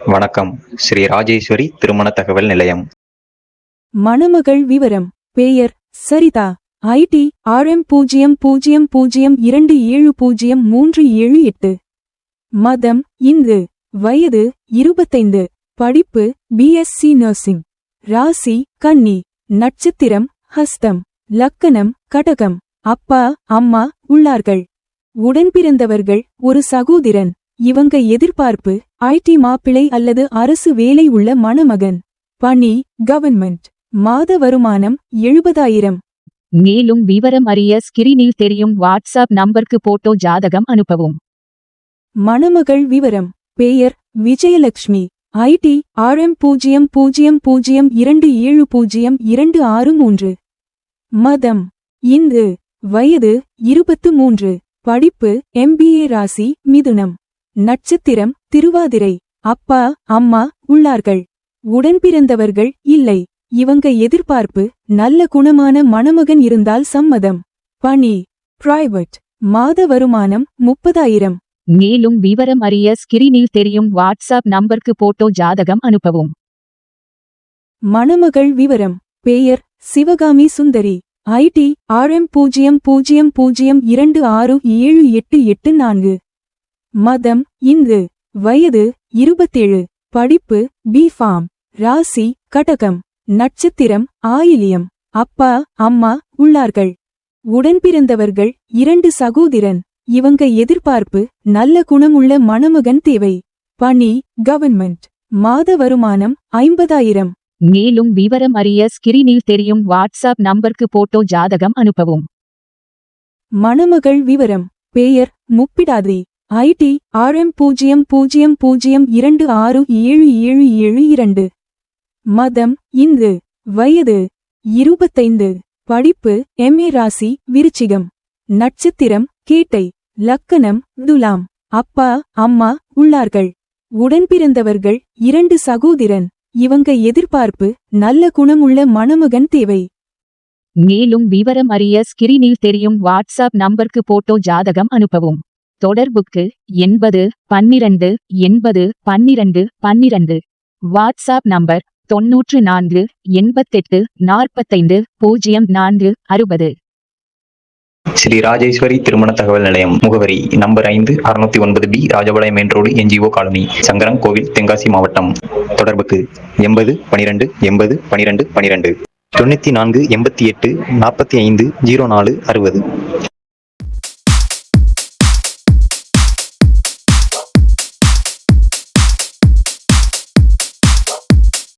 வணக்கம். ஸ்ரீ ராஜேஸ்வரி திருமண தகவல் நிலையம். மணமகள் விவரம். பெயர் சரிதா. ID RM 0002703738. மதம் இந்து. வயது 25. படிப்பு BSc நர்சிங். ராசி கன்னி. நட்சத்திரம் ஹஸ்தம். லக்கணம் கடகம். அப்பா அம்மா உள்ளார்கள். உடன்பிறந்தவர்கள் ஒரு சகோதரன். இவங்க எதிர்பார்ப்பு ஐடி மாப்பிளை அல்லது அரசு வேலை உள்ள மணமகன். பணி கவர்மெண்ட். மாத வருமானம் 70,000. மேலும் விவரம் அறிய ஸ்கிரீனில் தெரியும் வாட்ஸ்அப் நம்பருக்கு போட்டோ ஜாதகம் அனுப்பவும். மணமகள் விவரம். பெயர் விஜயலட்சுமி. ID RM 0002702663. மதம் இந்து. வயது 23. படிப்பு MBA. ராசி மிதுனம். நட்சத்திரம் திருவாதிரை. அப்பா அம்மா உள்ளார்கள். உடன்பிறந்தவர்கள் இல்லை. இவங்க எதிர்பார்ப்பு நல்ல குணமான மணமகன் இருந்தால் சம்மதம். பணி பிரைவேட். மாத வருமானம் 30,000. மேலும் விவரம் அறிய ஸ்கிரீனில் தெரியும் வாட்ஸ்அப் நம்பருக்கு போட்டோ ஜாதகம் அனுப்பவும். மணமகள் விவரம். பெயர் சிவகாமி சுந்தரி. ID RM 0002678884. மதம் இந்து. வயது 27. படிப்பு B.Pharm. ராசி கடகம். நட்சத்திரம் ஆயிலியம். அப்பா அம்மா உள்ளார்கள். உடன்பிறந்தவர்கள் 2 சகோதரன். இவங்க எதிர்பார்ப்பு நல்ல குணமுள்ள மணமகன் தேவை. பணி கவர்மெண்ட். மாத வருமானம் 50,000. மேலும் விவரம் அறிய ஸ்கிரீனில் தெரியும் வாட்ஸ்அப் நம்பருக்கு போட்டோ ஜாதகம் அனுப்பவும். மணமகள் விவரம். பெயர் முப்பிடாதி. ID RM 0002677772. மதம் இந்து. வயது 25. படிப்பு MA. ராசி விருச்சிகம். நட்சத்திரம் கேட்டை. லக்கணம் துலாம். அப்பா அம்மா உள்ளார்கள். உடன்பிறந்தவர்கள் 2 சகோதரன். இவங்க எதிர்பார்ப்பு நல்ல குணமுள்ள மணமகன் தேவை. மேலும் விவரம் அறிய ஸ்கிரீனில் தெரியும் வாட்ஸ்அப் நம்பருக்கு போட்டோ ஜாதகம் அனுப்பவும். தொடர்புக்கு 80 12 80 12 12. WhatsApp number 94 88 45 04 60. ஸ்ரீ ராஜேஸ்வரி திருமண தகவல் நிலையம். முகவரி number 5 609B Rajapalayam main road NGO colony Sankaran கோவில் தென்காசி மாவட்டம். தொடர்புக்கு 80 12 80 12 12 94 88 45 04 60.